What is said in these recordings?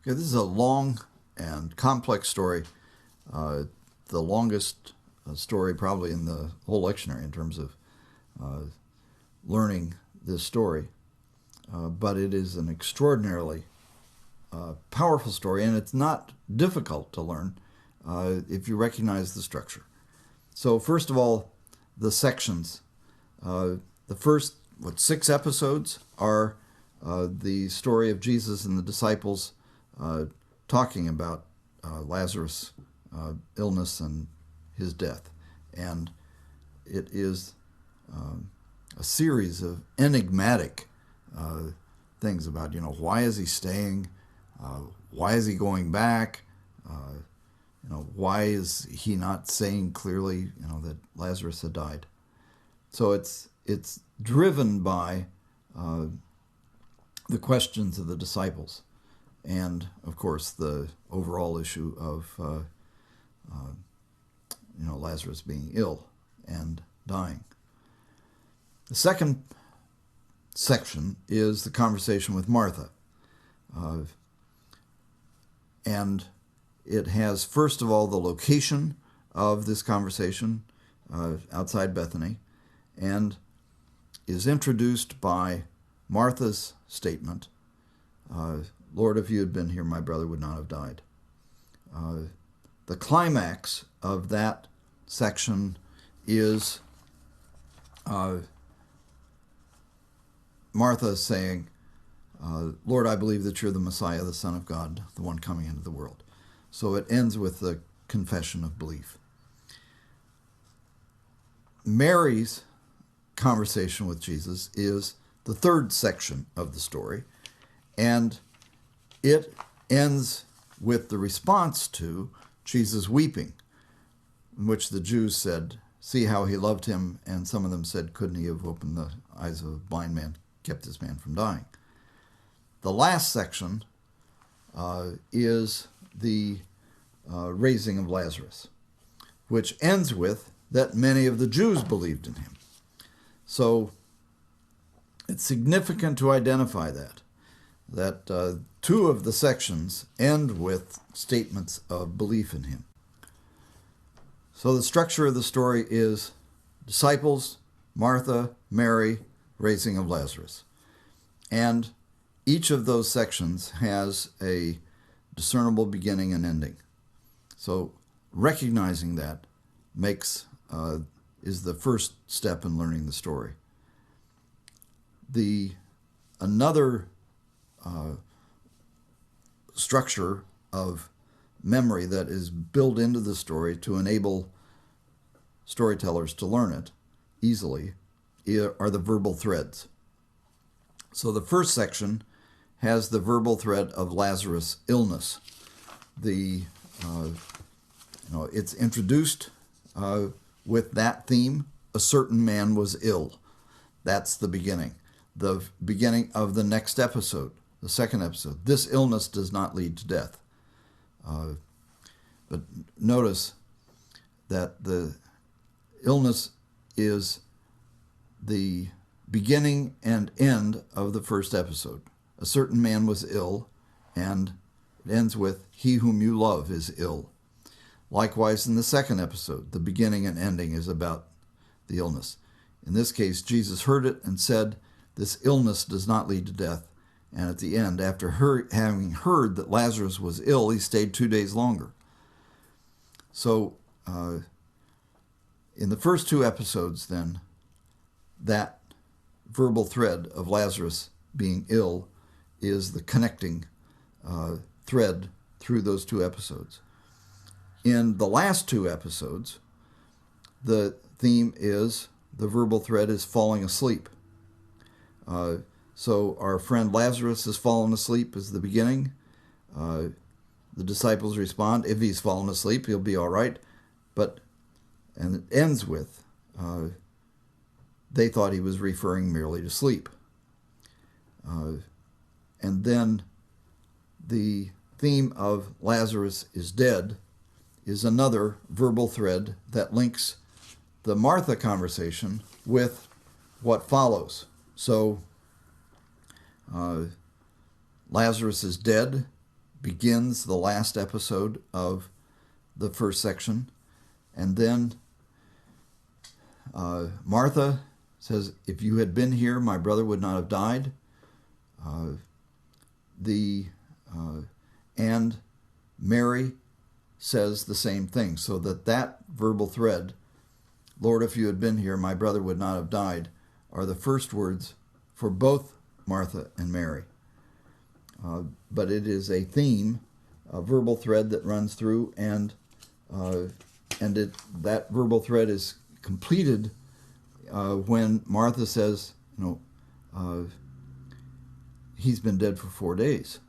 Okay, this is a long and complex story, the longest story probably in the whole lectionary in terms of learning this story. But it is an extraordinarily powerful story, and it's not difficult to learn if you recognize the structure. So first of all, the sections. The first, 6 episodes are the story of Jesus and the disciples talking about Lazarus' illness and his death. And it is a series of enigmatic things about, why is he staying? Why is he going back? Why is he not saying clearly, that Lazarus had died? So it's driven by the questions of the disciples, and of course the overall issue of Lazarus being ill and dying. The second section is the conversation with Martha, and it has first of all the location of this conversation outside Bethany, and is introduced by Martha's statement, Lord, if you had been here, my brother would not have died. The climax of that section is Martha saying, Lord, I believe that you're the Messiah, the Son of God, the one coming into the world. So it ends with the confession of belief. Mary's conversation with Jesus is the third section of the story, and it ends with the response to Jesus weeping, in which the Jews said, see how he loved him, and some of them said, couldn't he have opened the eyes of a blind man, kept this man from dying? The last section is the raising of Lazarus, which ends with that many of the Jews believed in him. So it's significant to identify that 2 of the sections end with statements of belief in him. So the structure of the story is disciples, Martha, Mary, raising of Lazarus. And each of those sections has a discernible beginning and ending. So recognizing that is the first step in learning the story. Another structure of memory that is built into the story to enable storytellers to learn it easily are the verbal threads. So the first section has the verbal thread of Lazarus' illness. It's introduced with that theme, a certain man was ill. That's the beginning. The beginning of the next episode, the second episode. This illness does not lead to death. But notice that the illness is the beginning and end of the first episode. A certain man was ill, and it ends with, he whom you love is ill. Likewise, in the second episode, the beginning and ending is about the illness. In this case, Jesus heard it and said, this illness does not lead to death. And at the end, after having heard that Lazarus was ill, he stayed 2 days longer. So, in the first 2 episodes, then, that verbal thread of Lazarus being ill is the connecting thread through those 2 episodes. In the last 2 episodes, the theme is, the verbal thread is falling asleep. So our friend Lazarus has fallen asleep is the beginning. The disciples respond, if he's fallen asleep, he'll be all right. And it ends with, they thought he was referring merely to sleep. And then the theme of Lazarus is dead is another verbal thread that links the Martha conversation with what follows. So Lazarus is dead. begins the last episode of the first section. And then Martha says, if you had been here, my brother would not have died. And Mary says the same thing. So that verbal thread, Lord, if you had been here, my brother would not have died, are the first words for both Martha and Mary. But it is a theme, a verbal thread that runs through, and that verbal thread is completed when Martha says, he's been dead for 4 days.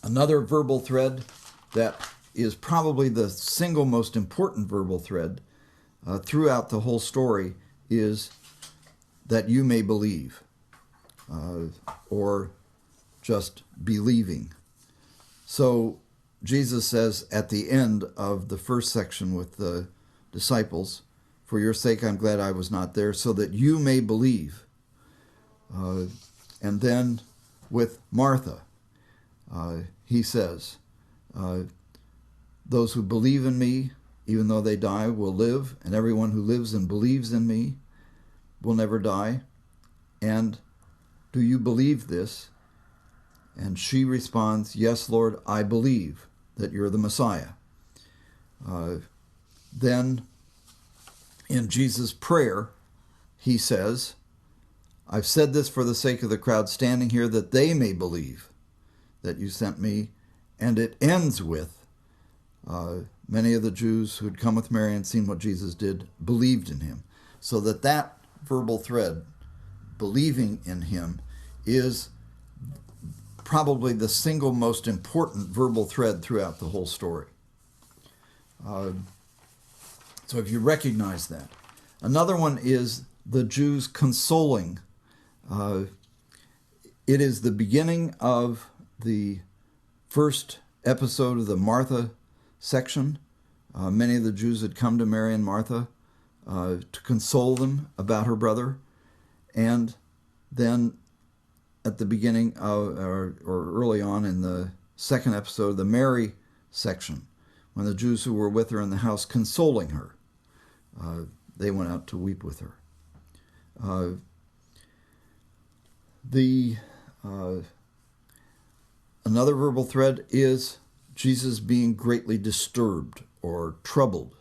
Another verbal thread that is probably the single most important verbal thread throughout the whole story is that you may believe, or just believing. So Jesus says at the end of the first section with the disciples, for your sake I'm glad I was not there, so that you may believe. And then with Martha, he says, those who believe in me, even though they die, will live, and everyone who lives and believes in me will never die. And do you believe this? And she responds, yes, Lord, I believe that you're the Messiah. Then in Jesus' prayer, he says, I've said this for the sake of the crowd standing here, that they may believe that you sent me. And it ends with, many of the Jews who had come with Mary and seen what Jesus did believed in him. So that verbal thread, believing in him, is probably the single most important verbal thread throughout the whole story. So if you recognize that. Another one is the Jews consoling. It is the beginning of the first episode of the Martha section. Many of the Jews had come to Mary and Martha to console them about her brother. And then at the beginning of, or early on in the second episode, the Mary section, when the Jews who were with her in the house consoling her, they went out to weep with her. Another verbal thread is Jesus being greatly disturbed or troubled,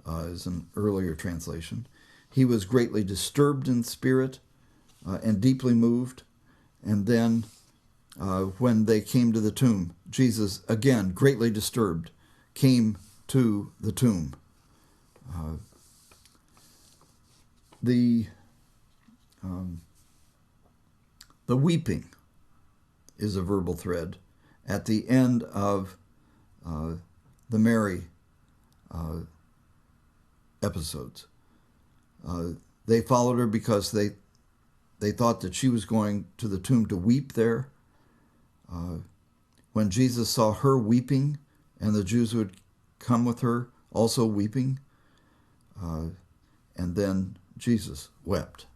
is an earlier translation. He was greatly disturbed in spirit and deeply moved. And then when they came to the tomb, Jesus, again, greatly disturbed, came to the tomb. The weeping is a verbal thread at the end of the Mary episodes. They followed her because they thought that she was going to the tomb to weep there. When Jesus saw her weeping, and the Jews who had come with her also weeping, and then Jesus wept.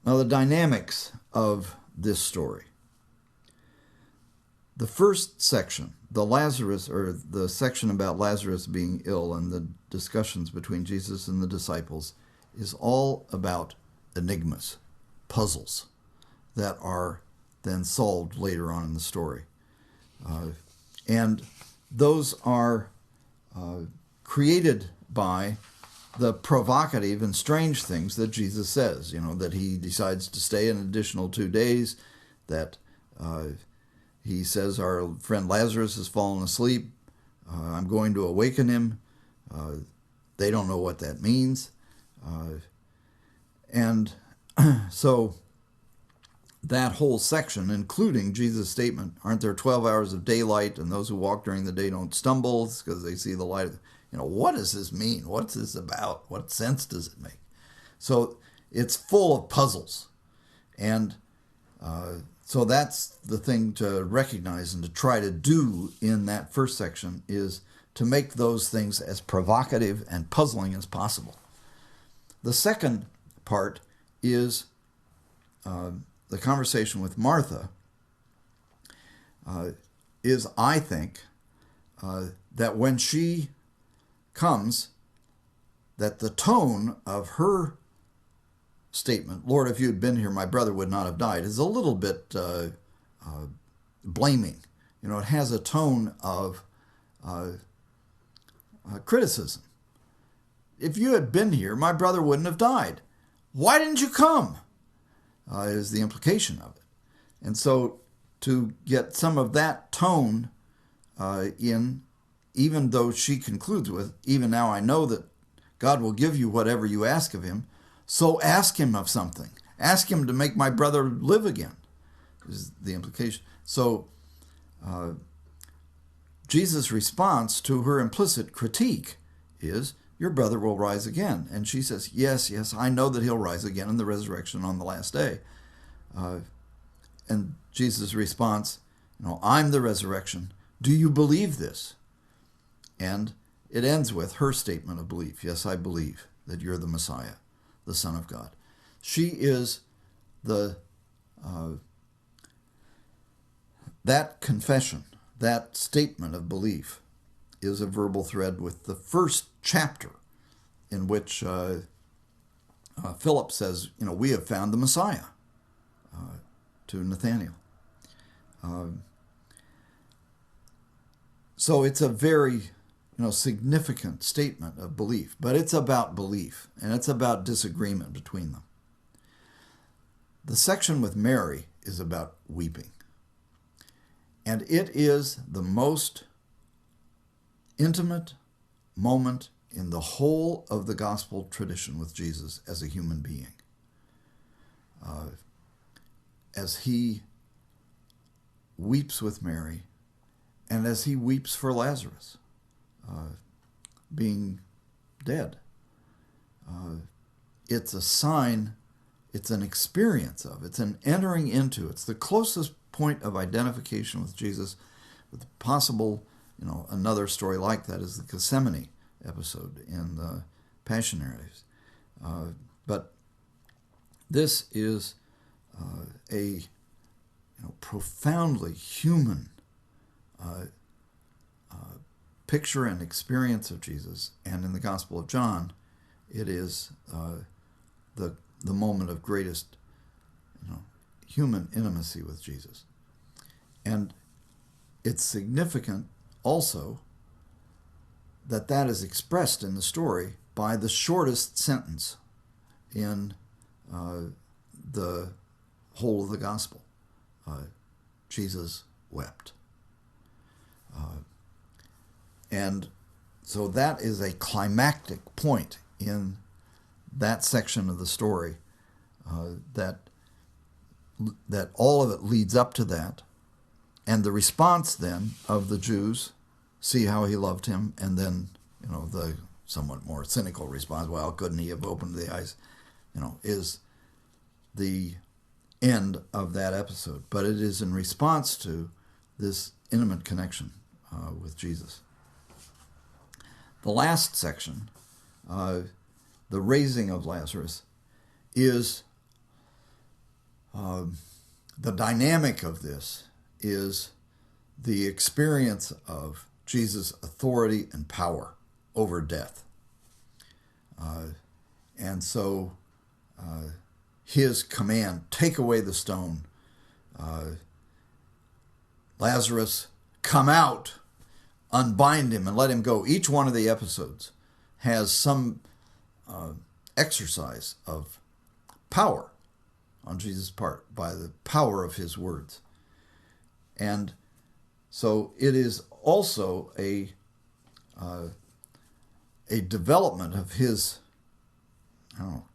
Now the dynamics of this story. The first section, the Lazarus, or the section about Lazarus being ill and the discussions between Jesus and the disciples, is all about enigmas, puzzles that are then solved later on in the story. And those are created by the provocative and strange things that Jesus says, that he decides to stay an additional 2 days, that he says, our friend Lazarus has fallen asleep, I'm going to awaken him. They don't know what that means. And so that whole section, including Jesus' statement, aren't there 12 hours of daylight, and those who walk during the day don't stumble because they see the light. What does this mean? What's this about? What sense does it make? So it's full of puzzles. And so that's the thing to recognize and to try to do in that first section, is to make those things as provocative and puzzling as possible. The second part is the conversation with Martha is, I think, that when she comes, that the tone of her statement, Lord, if you had been here, my brother would not have died, is a little bit blaming. You know, it has a tone of criticism. If you had been here, my brother wouldn't have died. Why didn't you come? Is the implication of it. And so to get some of that tone in, even though she concludes with, even now I know that God will give you whatever you ask of him, so ask him of something. Ask him to make my brother live again, is the implication. So Jesus' response to her implicit critique is, your brother will rise again. And she says, yes, I know that he'll rise again in the resurrection on the last day. And Jesus' response, I'm the resurrection. Do you believe this? And it ends with her statement of belief. Yes, I believe that you're the Messiah, the Son of God. She is that confession, that statement of belief is a verbal thread with the first chapter in which Philip says, we have found the Messiah to Nathanael. So it's a very significant statement of belief, but it's about belief and it's about disagreement between them. The section with Mary is about weeping, and it is the most intimate moment in the whole of the gospel tradition with Jesus as a human being. As he weeps with Mary and as he weeps for Lazarus being dead. It's a sign, it's an experience of, it's an entering into, it's the closest point of identification with Jesus, with possible, another story like that is the Gethsemane episode in the Passion narratives. But this is a profoundly human picture and experience of Jesus, and in the Gospel of John, it is the moment of greatest human intimacy with Jesus. And it's significant also that is expressed in the story by the shortest sentence in the whole of the Gospel. Jesus wept. And so that is a climactic point in that section of the story, that all of it leads up to that. And the response then of the Jews, see how he loved him, and then, the somewhat more cynical response, well, couldn't he have opened the eyes, is the end of that episode. But it is in response to this intimate connection with Jesus. The last section, the raising of Lazarus, is the dynamic of this is the experience of Jesus' authority and power over death. And so his command, take away the stone. Lazarus, come out, unbind him and let him go. Each one of the episodes has some exercise of power on Jesus' part by the power of his words. And so it is also a development of his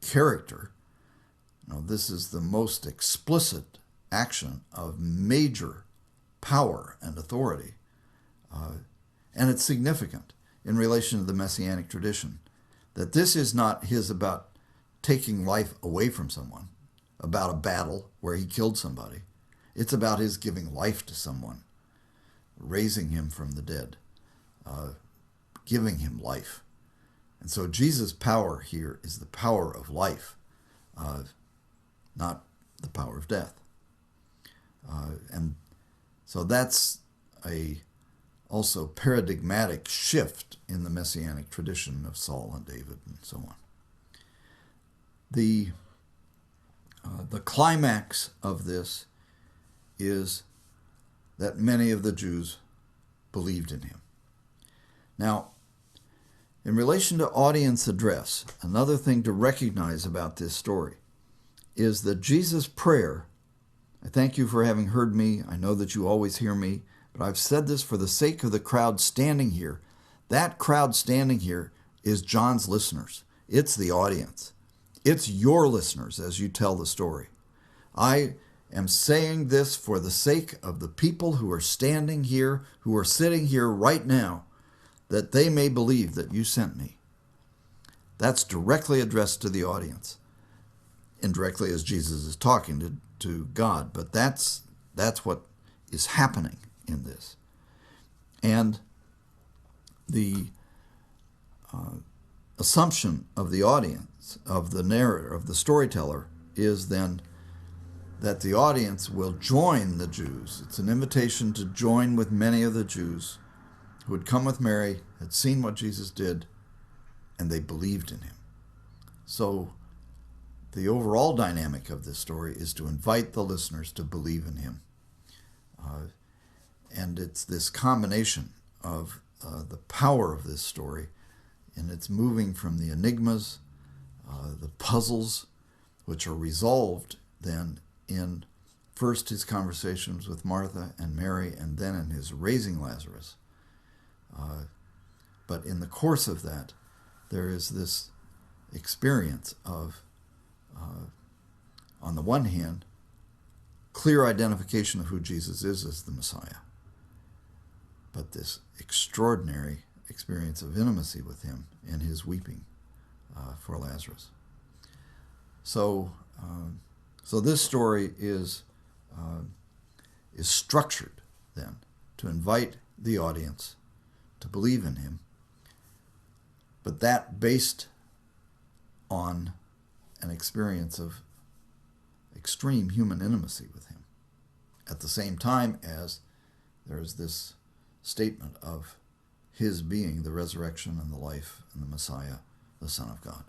character. This is the most explicit action of major power and authority. And it's significant in relation to the Messianic tradition that this is not his about taking life away from someone, about a battle where he killed somebody. It's about his giving life to someone, raising him from the dead, giving him life. And so Jesus' power here is the power of life, not the power of death. And so that's a also paradigmatic shift in the messianic tradition of Saul and David and so on. The climax of this is that many of the Jews believed in him. Now, in relation to audience address, another thing to recognize about this story is that Jesus' prayer, I thank you for having heard me. I know that you always hear me, but I've said this for the sake of the crowd standing here. That crowd standing here is John's listeners. It's the audience. It's your listeners as you tell the story. I am saying this for the sake of the people who are standing here, who are sitting here right now, that they may believe that you sent me. That's directly addressed to the audience, indirectly as Jesus is talking to God, but that's what is happening in this. And the assumption of the audience, of the narrator, of the storyteller, is then that the audience will join the Jews. It's an invitation to join with many of the Jews who had come with Mary, had seen what Jesus did, and they believed in him. So the overall dynamic of this story is to invite the listeners to believe in him. And it's this combination of the power of this story, and it's moving from the enigmas, the puzzles, which are resolved then in first his conversations with Martha and Mary, and then in his raising Lazarus. But in the course of that, there is this experience of, on the one hand, clear identification of who Jesus is as the Messiah, but this extraordinary experience of intimacy with him in his weeping for Lazarus. So this story is structured then to invite the audience to believe in him, but that based on an experience of extreme human intimacy with him, at the same time as there is this statement of his being the resurrection and the life and the Messiah, the Son of God.